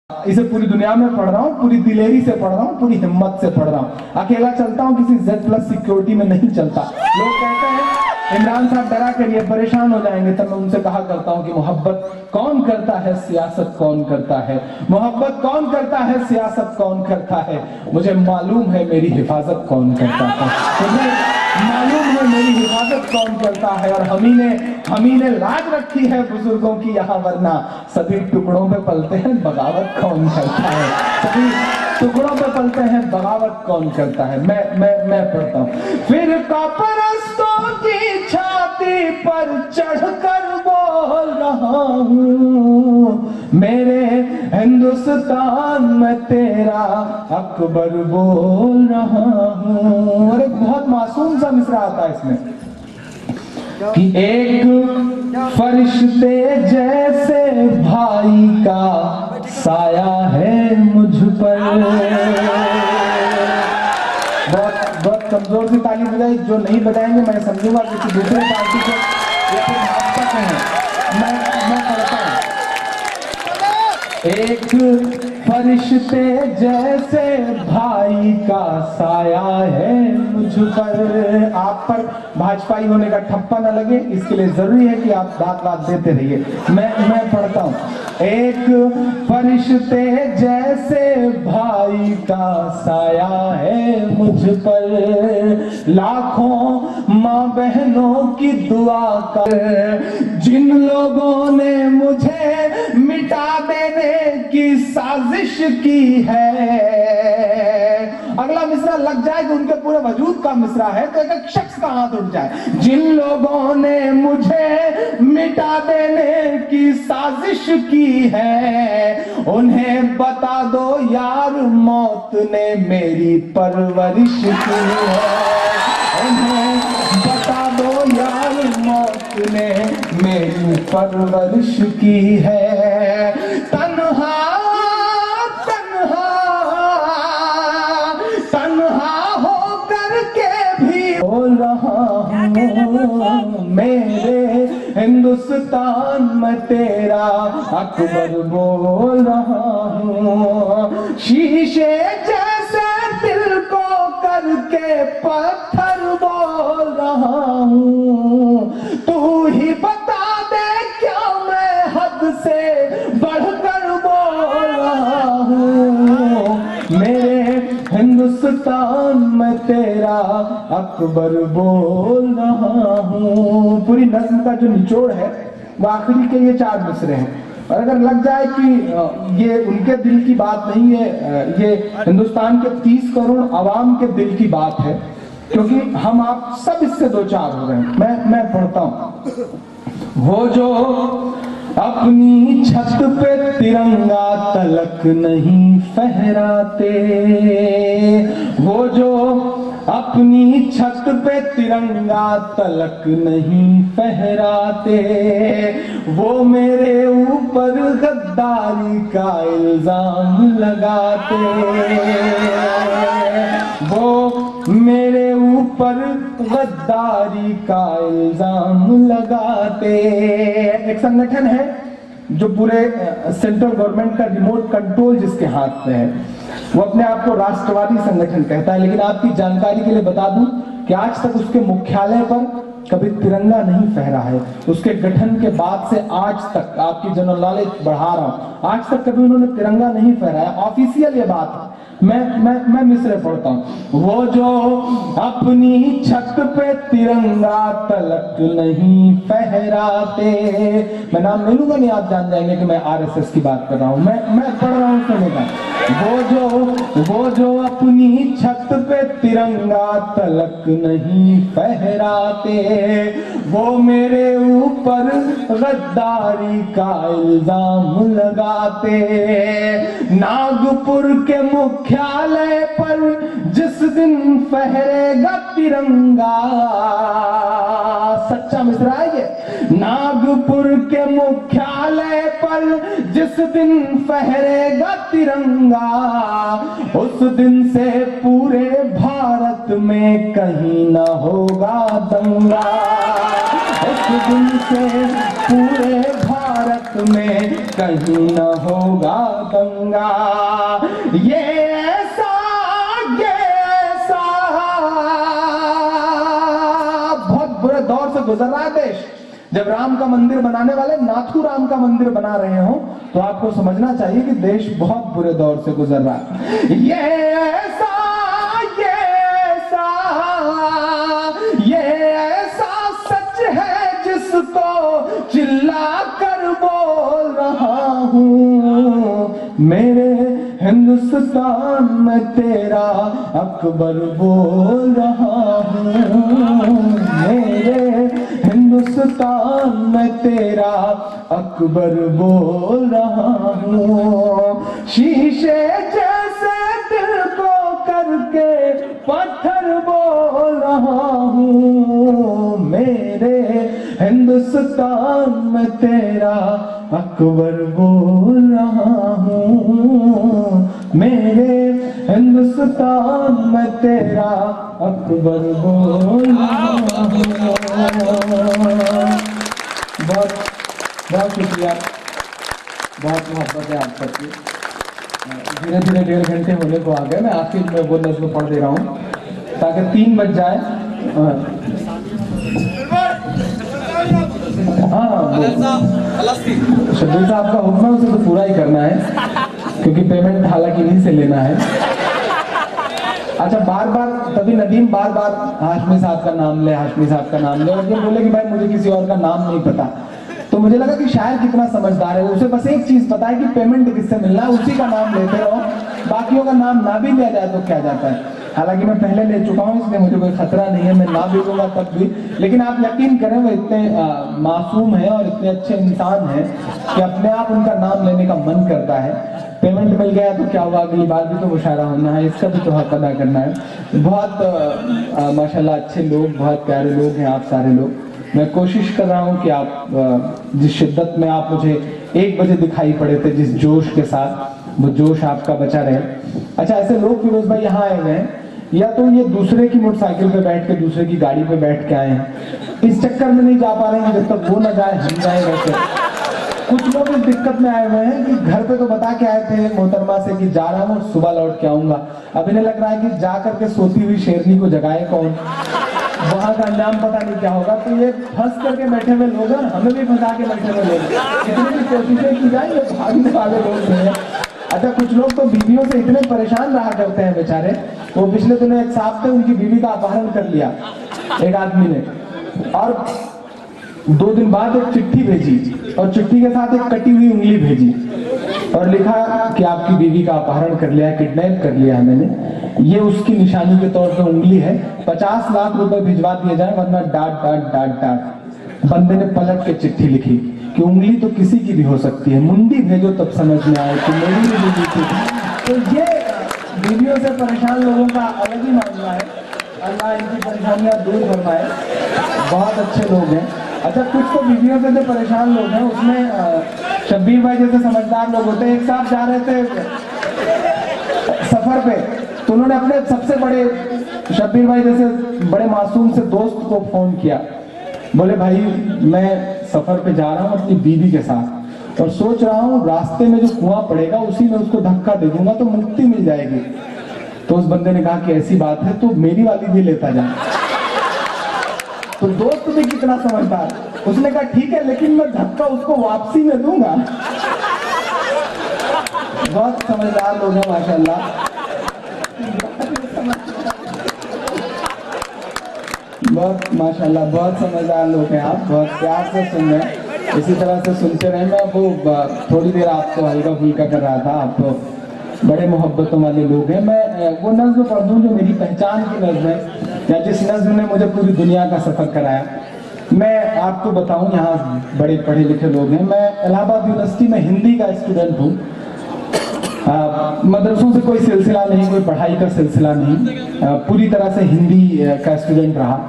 इसे पूरी दुनिया में पढ़ रहा हूँ, पूरी दिलेरी से पढ़ रहा हूँ, पूरी हिम्मत से पढ़ रहा हूँ। अकेला चलता हूँ, किसी Z+ सिक्योरिटी में नहीं चलता। लोग कहते हैं इमरान साहब डरा करिए, परेशान हो जाएंगे, तब मैं उनसे कहा करता हूँ कि मोहब्बत कौन करता है, सियासत कौन करता है। मोहब्बत कौन करता है, सियासत कौन करता है। मुझे मालूम है मेरी हिफाजत कौन करता है, मुझे मालूम है मेरी हिफाजत कौन करता है। और हम ही ने लाज रखी है बुजुर्गों की यहाँ, वरना सभी टुकड़ों पे पलते हैं, बगावत कौन करता है। सभी टुकड़ों पे पलते हैं, बगावत कौन करता है। मैं पढ़ता हूँ। फिर परस्तों की छाती पर चढ़कर बोल रहा हूँ, मेरे हिंदुस्तान में तेरा अकबर बोल रहा हूँ। और एक बहुत मासूम सा मिसरा आता है इसमें कि एक फरिश्ते जैसे भाई का साया है मुझ पर। बहुत कमजोर सी ताली बजाई, जो नहीं बजाएंगे मैं समझूंगा किसी दूसरे पार्टी को या फिर भाजपा के हैं। मैं पढ़ता हूं। एक फरिश्ते जैसे भाई का साया है मुझ पर। आप पर भाजपाई होने का ठप्पा न लगे, इसके लिए जरूरी है कि आप दाद देते रहिए। मैं पढ़ता हूं। एक फरिश्ते जैसे भाई का साया है मुझ पर, लाखों माँ बहनों की दुआ कर, जिन लोगों ने मुझे मिटा देने की साजिश की है। अगला मिसरा लग जाए कि उनके पूरे वजूद का मिसरा है, तो एक शख्स का हाथ उठ जाए। जिन लोगों ने मुझे मिटा देने की साजिश की है, उन्हें बता दो यार मौत ने मेरी परवरिश की है। उन्हें बता दो यार मौत ने मेरी परवरिश की है। तन्हा होकर के भी बोल रहा हूँ, मेरे हिंदुस्तान में तेरा अकबर बोल रहा हूँ। शीशे जैसे दिल को करके पत्थर बोल रहा हूँ। तू ही बता दे क्या मैं हद से बढ़कर बोल रहा हूँ, मेरे हिंदुस्तान में तेरा अकबर बोल रहा हूँ। पूरी नज्म का जो निचोड़ है वो आखिरी के ये 4 मिसरे हैं। और अगर लग जाए कि ये उनके दिल की बात नहीं है, ये हिंदुस्तान के 30 करोड़ आवाम के दिल की बात है, क्योंकि हम आप सब इससे 2-4 हो गए। मैं पढ़ता हूं। वो जो अपनी छत पे तिरंगा तलक नहीं फहराते, वो जो अपनी छत पे तिरंगा तलक नहीं फहराते, वो मेरे ऊपर गद्दारी का इल्जाम लगाते, वो मेरे ऊपर गद्दारी का इल्जाम लगाते। एक संगठन है जो पूरे सेंट्रल गवर्नमेंट का रिमोट कंट्रोल जिसके हाथ में है, वो अपने आप को राष्ट्रवादी संगठन कहता है। लेकिन आपकी जानकारी के लिए बता दूं कि आज तक उसके मुख्यालय पर कभी तिरंगा नहीं फहरा है। उसके गठन के बाद से आज तक, आपकी जनरल नॉलेज बढ़ा रहा हूं, आज तक कभी उन्होंने तिरंगा नहीं फहराया। ऑफिशियल ये बात है। मैं मिसरे पढ़ता हूं। वो जो अपनी छत पे तिरंगा तलक नहीं फहराते, मैं नाम नहीं लूंगा, नहीं आप जान जाएंगे कि मैं RSS की बात कर रहा हूं। मैं पढ़ रहा हूं, सुनेगा। वो जो अपनी छत पे तिरंगा तलक नहीं फहराते, वो मेरे ऊपर गद्दारी का इल्जाम लगाते। नागपुर के मुख्यालय पर जिस दिन फहरेगा तिरंगा, सच्चा मिसरा है ये। नागपुर के मुख्यालय पर जिस दिन फहरेगा तिरंगा, उस दिन से पूरे भारत में कहीं न होगा दंगा। उस दिन से पूरे भारत भारत में कहीं न होगा दंगा। ये ऐसा बहुत बुरे दौर से गुजर रहा है देश। जब राम का मंदिर बनाने वाले नाथू राम का मंदिर बना रहे हो तो आपको समझना चाहिए कि देश बहुत बुरे दौर से गुजर रहा है। ये ऐसा सच है जिसको चिल्ला कर बोल रहा हूँ। मेरे हिंदुस्तान में तेरा अकबर बोल रहा हूँ। मेरे हिंदुस्तान में तेरा अकबर बोल रहा हूँ। शीशे जैसे दिल को करके पत्थर बोल रहा हूँ। मेरे हिंदुस्तान में तेरा अकबर बोल रहा हूँ। मेरे हिंदुस्तान में तेरा अकबर बोल रहा हूँ। बहुत बहुत शुक्रिया, बहुत मोहब्बत है आप सबकी। धीरे धीरे 1.5 घंटे होने को आ गए। मैं आखिर में वो नज़्म पढ़ दे रहा हूँ ताकि 3 बज जाए। शब्बीर साहब का हुक्म है, उसे तो पूरा ही करना है क्योंकि पेमेंट हालांकि इन्हीं से लेना है। अच्छा, बार बार तभी नदीम बार बार हाशमी साहब का नाम ले, हाशमी साहब का नाम ले, और ये बोले कि भाई मुझे किसी और का नाम नहीं पता। तो मुझे लगा कि शायद कितना समझदार है, उसे बस एक चीज पता है कि पेमेंट किससे मिलना है, उसी का नाम लेते रहो, बाकियों का नाम ना भी लिया जाए तो क्या जाता है। हालांकि मैं पहले ले चुका हूँ इसलिए मुझे कोई खतरा नहीं है, मैं ना भी लूंगा तब भी। लेकिन आप यकीन करें वो इतने मासूम हैं और इतने अच्छे इंसान हैं कि अपने आप उनका नाम लेने का मन करता है। पेमेंट मिल गया तो क्या हुआ, अगली बार भी तो मुशायरा होना है, इसका भी तो हक अदा करना है। बहुत माशाल्लाह अच्छे लोग, बहुत प्यारे लोग हैं आप सारे लोग। मैं कोशिश कर रहा हूँ कि आप जिस शिद्दत में आप मुझे 1 बजे दिखाई पड़े थे, जिस जोश के साथ, वो जोश आपका बचा रहे। अच्छा, ऐसे लोग फिरोज भाई यहाँ आए हुए हैं, या तो ये दूसरे की मोटरसाइकिल पे बैठ के दूसरे की गाड़ी पे बैठ के आए हैं, इस चक्कर में नहीं जा पा रहे हैं जब तक वो ना जाए हम जाए। वैसे कुछ लोग इस दिक्कत में आए हुए हैं कि घर पे तो बता के आए थे मोहतरमा से कि जा रहा हूँ, सुबह लौट के आऊंगा। अब इन्हें लग रहा है कि जा करके सोती हुई शेरनी को जगाए कौन, वहां का अंजाम पता नहीं क्या होगा। तो ये फंस करके बैठे हुए लोग हैं, हमें भी फंसा के बैठे हुए लोग, कितनी भी कोशिशें की जाए ये भागने वाले लोग नहीं है। अच्छा, कुछ लोग तो बीवियों से इतने परेशान रहा करते हैं बेचारे। वो पिछले दिनों एक साहब थे, उनकी बीवी का अपहरण कर लिया एक आदमी ने, और 2 दिन बाद एक चिट्ठी भेजी और चिट्ठी के साथ एक कटी हुई उंगली भेजी और लिखा कि आपकी बीवी का अपहरण कर लिया, किडनैप कर लिया मैंने, ये उसकी निशानी के तौर पे उंगली है, 50 लाख रुपए भिजवा दिए जाए वरना डांट डांट डांट डांट। बंदे ने पलट के चिट्ठी लिखी कि उंगली तो किसी की भी हो सकती है, मुंडी भेजो तब समझ में आए कि मेरी भी बीवी थी। तो ये बीवियों से परेशान लोगों का अलग ही मामला है, अल्लाह इनकी परेशानियां दूर फरमाए। बहुत अच्छे लोग हैं। अच्छा, कुछ तो बीवियों से जो परेशान लोग हैं उसमें शब्बीर भाई जैसे समझदार लोग होते हैं। एक साहब जा रहे थे सफर पे, तो उन्होंने अपने सबसे बड़े शब्बीर भाई जैसे बड़े मासूम से दोस्त को फोन किया, बोले भाई मैं सफर पे जा रहा हूँ अपनी बीवी के साथ और सोच रहा हूँ रास्ते में जो कुआं पड़ेगा उसी में उसको धक्का दे दूंगा तो मुक्ति मिल जाएगी। तो उस बंदे ने कहा कि ऐसी बात है तो मेरी वाली भी लेता जा। तो दोस्त भी कितना समझदार, उसने कहा ठीक है लेकिन मैं धक्का उसको वापसी में दूंगा। बहुत समझदार लोग हैं माशाल्लाह, बहुत माशाल्लाह, बहुत समझदार लोग हैं आप, बहुत प्यार से सुन रहे हैं, इसी तरह से सुनते रहे। मैं वो थोड़ी देर आपको हल्का फुल्का कर रहा था, आप तो बड़े मोहब्बतों वाले लोग हैं। मैं वो नज्म पढ़ दूं जो मेरी पहचान की नज्म है, या जिस नज्म ने मुझे पूरी दुनिया का सफर कराया। मैं आपको बताऊं, यहाँ बड़े पढ़े लिखे लोग हैं, मैं इलाहाबाद यूनिवर्सिटी में हिंदी का स्टूडेंट हूँ। मदरसों से कोई सिलसिला नहीं, कोई पढ़ाई का सिलसिला नहीं, पूरी तरह से हिंदी का स्टूडेंट रहा।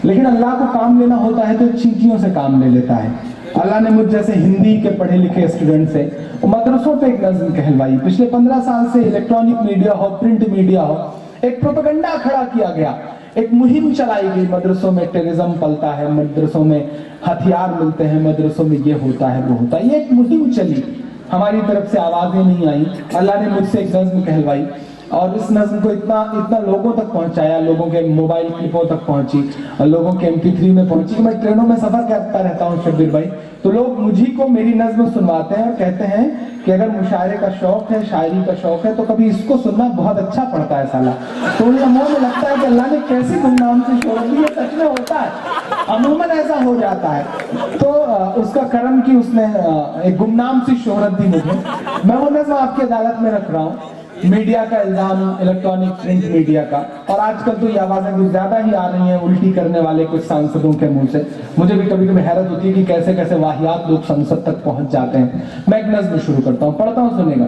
लेकिन अल्लाह को काम लेना होता है तो चींटियों से काम ले लेता है। अल्लाह ने मुझ जैसे हिंदी के पढ़े लिखे स्टूडेंट से मदरसों पे एक नज्म कहलवाई। पिछले 15 साल से इलेक्ट्रॉनिक मीडिया हो, प्रिंट मीडिया हो, एक प्रोपेगेंडा खड़ा किया गया एक मुहिम चलाई गई, मदरसों में टेररिज्म पलता है, मदरसों में हथियार मिलते हैं, मदरसों में ये होता है वो होता है, ये एक मुहिम चली, हमारी तरफ से आवाजें नहीं आई। अल्लाह ने मुझसे एक नज्म कहलवाई और इस नज्म को इतना इतना लोगों तक पहुंचाया, लोगों के मोबाइल क्लिपों तक पहुंची, लोगों के MP3 में पहुंची। मैं ट्रेनों में सफर करता रहता हूँ शब्बीर भाई, तो लोग मुझी को मेरी नज्म सुनवाते हैं और कहते हैं कि अगर मुशायरे का शौक है, शायरी का शौक है, तो कभी इसको सुनना बहुत अच्छा पड़ता है साला। तो उन लम्हों में लगता है कि अल्लाह ने कैसी गुमनाम से शोहरत दी है, सच में होता है, अमूमन ऐसा हो जाता है। तो उसका करम की उसने एक गुमनाम सी शोहरत दी मुझे। मैं वो नज्म आपकी अदालत में रख रहा हूँ। मीडिया का इल्जाम, इलेक्ट्रॉनिक प्रिंट मीडिया का, और आजकल तो ये आवाजें कुछ ज्यादा ही आ रही हैं उल्टी करने वाले कुछ सांसदों के मुंह से। मुझे भी कभी कभी हैरत होती है कि कैसे कैसे वाहियात लोग संसद तक पहुंच जाते हैं। मैं एक नज्म शुरू करता हूं, पढ़ता हूं, सुनेगा।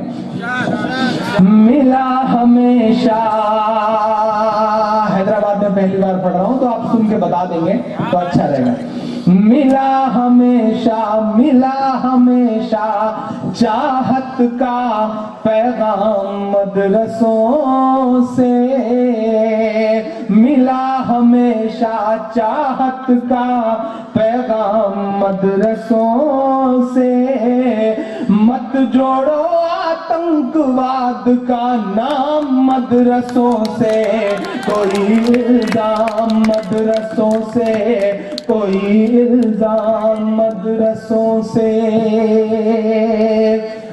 मिला हमेशा, हैदराबाद में पहली बार पढ़ रहा हूं तो आप सुन के बता देंगे तो अच्छा रहेगा। मिला हमेशा, मिला हमेशा चाहत का पैगाम मदरसों से, मिला हमेशा चाहत का पैगाम मदरसों से। मत जोड़ो आतंकवाद का नाम मदरसों से, कोई इल्जाम मदरसों से, कोई इल्जाम मदरसों से।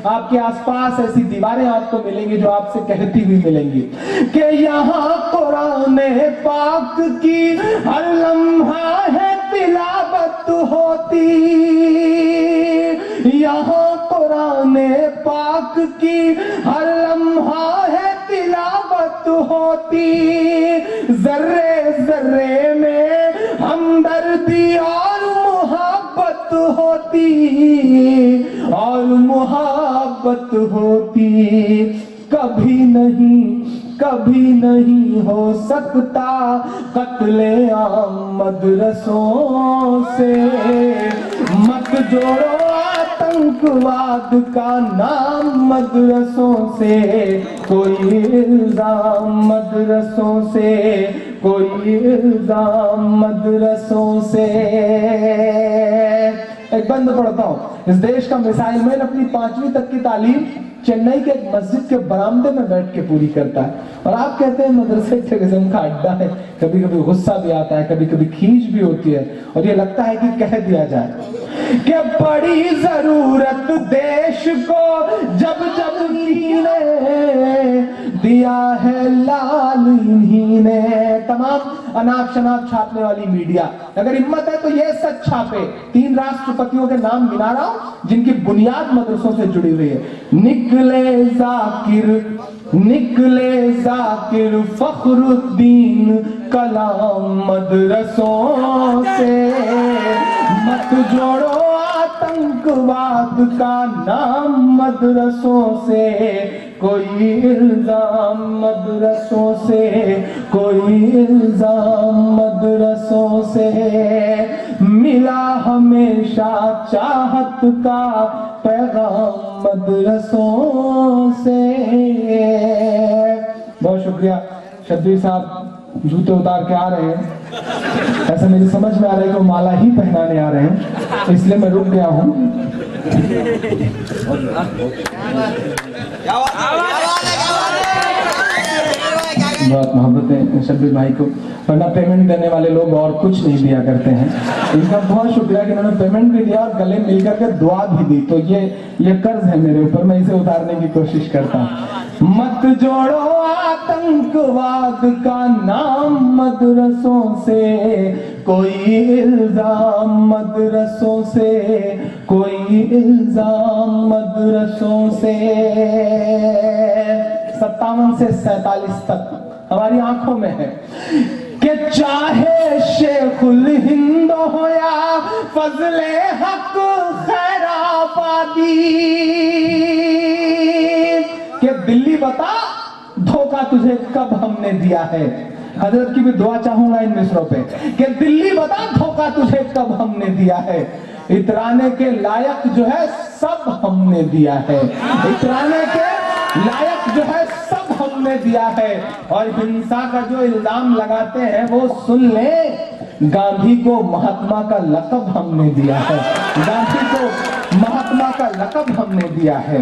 आपके आसपास ऐसी दीवारें आपको मिलेंगी जो आपसे कहती हुई मिलेंगी कि यहाँ कुरान पाक की हर लम्हा है तिलावत होती, यहाँ कुरान पाक की हर लम्हा है तिलावत होती। जर्रे जर्रे में हमदर्दी और मोहब्बत होती, और मोहब्बत होती। कभी नहीं, कभी नहीं हो सकता कत्ले आम मदरसों से। मत जोड़ो आतंकवाद का नाम मदरसों से, कोई इल्जाम मदरसों से, कोई इल्जाम मदरसों से। एक बंद पढ़ता हूं। इस देश का मिसाइल मैन अपनी 5वीं तक की तालीम चेन्नई के एक मस्जिद के बरामदे में बैठ के पूरी करता है, और आप कहते हैं मदरसे टेररिज्म का अड्डा है। कभी कभी गुस्सा भी आता है, कभी कभी खींच भी होती है, और ये लगता है कि कह दिया जाए कि बड़ी जरूरत देश को जब जब दिया है लाल इन्हीं ने। तमाम अनाप शनाप छापने वाली मीडिया, अगर हिम्मत है तो ये सच छापे। 3 राष्ट्रपतियों के नाम गिना रहा हूं जिनकी बुनियाद मदरसों से जुड़ी हुई है। निकले जाकिर, निकले जाकिर फखरुद्दीन कलाम मदरसों से। मत जोड़ो आतंकवाद का नाम मदरसों से, कोई इल्जाम मदरसों से, कोई इल्जाम मदरसों से। मिला हमेशा चाहत का पैगाम मदरसों से। बहुत शुक्रिया शब्बीर साहब, जूते उतार के आ रहे हैं, ऐसा मेरी समझ में आ रहा है कि वो माला ही पहनाने आ रहे हैं, इसलिए मैं रुक गया हूं। बहुत मोहब्बत है शब्बीर भाई को, वरना पेमेंट देने वाले लोग और कुछ नहीं दिया करते हैं। इनका बहुत शुक्रिया कि इन्होंने पेमेंट भी दिया और गले मिल करके दुआ भी दी, तो ये कर्ज है मेरे ऊपर, मैं इसे उतारने की कोशिश करता हूँ। मत जोड़ो आतंकवाद का नाम मदरसों से, कोई इल्जाम मदरसों से, कोई इल्जाम मदरसों से। 57 से 47 तक हमारी आंखों में है कि चाहे शेखुल हिंद हो या फजले हक खैराबादी, कि दिल्ली बता धोखा तुझे कब हमने दिया है। हजरत की भी दुआ चाहूंगा इन मिसरों पे कि दिल्ली बता धोखा तुझे कब हमने दिया है। इतराने के लायक जो है सब हमने दिया है, इतराने के लायक जो है सब हमने हमने दिया है, और हिंसा का जो इल्जाम लगाते हैं वो सुन ले, गांधी को महात्मा का लक़ब हमने दिया है, गांधी को महात्मा का लक़ब हमने दिया है।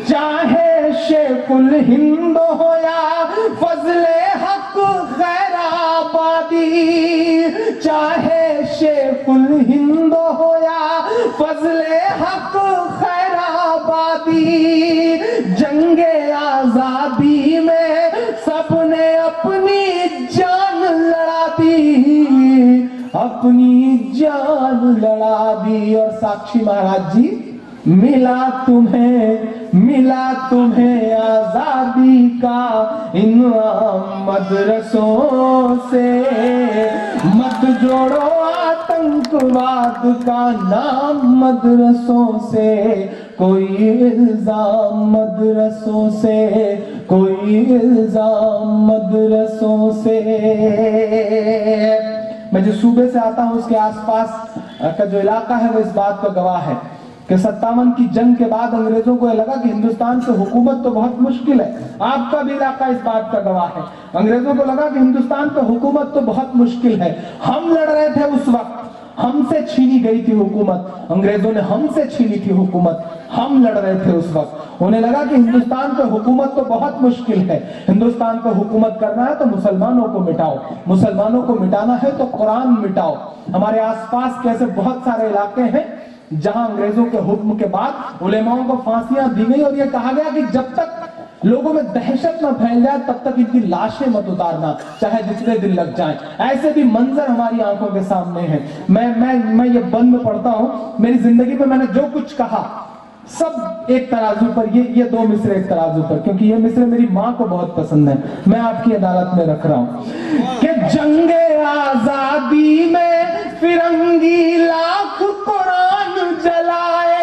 चाहे शेखुल हिंद हो या फजले हक खैराबादी, चाहे शेखुल हिंद हो या फजले हक खैराबादी, जंगे आजादी में सबने अपनी जान लड़ा दी, अपनी जान लड़ा दी। और साक्षी महाराज जी, मिला तुम्हें आजादी का इनाम मदरसों से, मत जोड़ो आतंकवाद का नाम मदरसों से, कोई इल्जाम मदरसों से, कोई इल्जाम मदरसों से। मैं जिस सूबे से आता हूं उसके आसपास का जो इलाका है वो इस बात का गवाह है कि 57 की जंग के बाद अंग्रेजों को लगा कि हिंदुस्तान से हुकूमत तो बहुत मुश्किल है। आपका भी इलाका इस बात का गवाह है। अंग्रेजों को लगा कि हिंदुस्तान पे हुकूमत तो बहुत मुश्किल है। हम लड़ रहे थे उस वक्त, हमसे छीनी गई थी हुकूमत, अंग्रेजों ने हमसे छीनी थी हुकूमत, हम लड़ रहे थे उस वक्त। उन्हें लगा कि हिंदुस्तान पे हुकूमत तो बहुत मुश्किल है, हिंदुस्तान पे हुकूमत करना है तो मुसलमानों को मिटाओ, मुसलमानों को मिटाना है तो कुरान मिटाओ। हमारे आसपास के ऐसे बहुत सारे इलाके हैं जहां अंग्रेजों के हुक्म के बाद उलेमाओं को फांसियां दी गई, और यह कहा गया कि जब तक लोगों में दहशत न फैल जाए तब तक इनकी लाशें मत उतारना, चाहे जितने दिन लग जाएं। ऐसे भी मंजर हमारी आंखों के सामने है। मैं ये बंद में पढ़ता हूं, मेरी जिंदगी में मैंने जो कुछ कहा सब एक तराजू पर, ये 2 मिसरे एक तराजू पर, क्योंकि ये मिसरे मेरी मां को बहुत पसंद है, मैं आपकी अदालत में रख रहा हूं कि जंगे आजादी में फिरंगी लाख कुरान जलाए।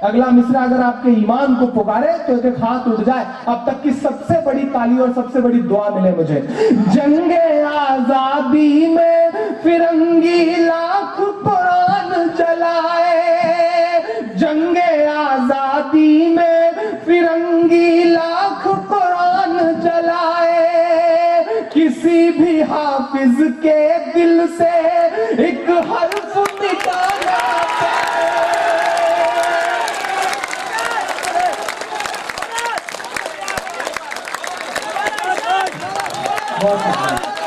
अगला मिसरा अगर आपके ईमान को पुकारे तो एक हाथ उठ जाए। अब तक की सबसे बड़ी ताली और सबसे बड़ी दुआ मिले मुझे। जंगे आजादी में फिरंगी लाख कुरान जलाए, जंगे आजादी में फिरंगी लाख कुरान जलाए, किसी भी हाफिज के दिल से एक हर्फ मिटाना बहुत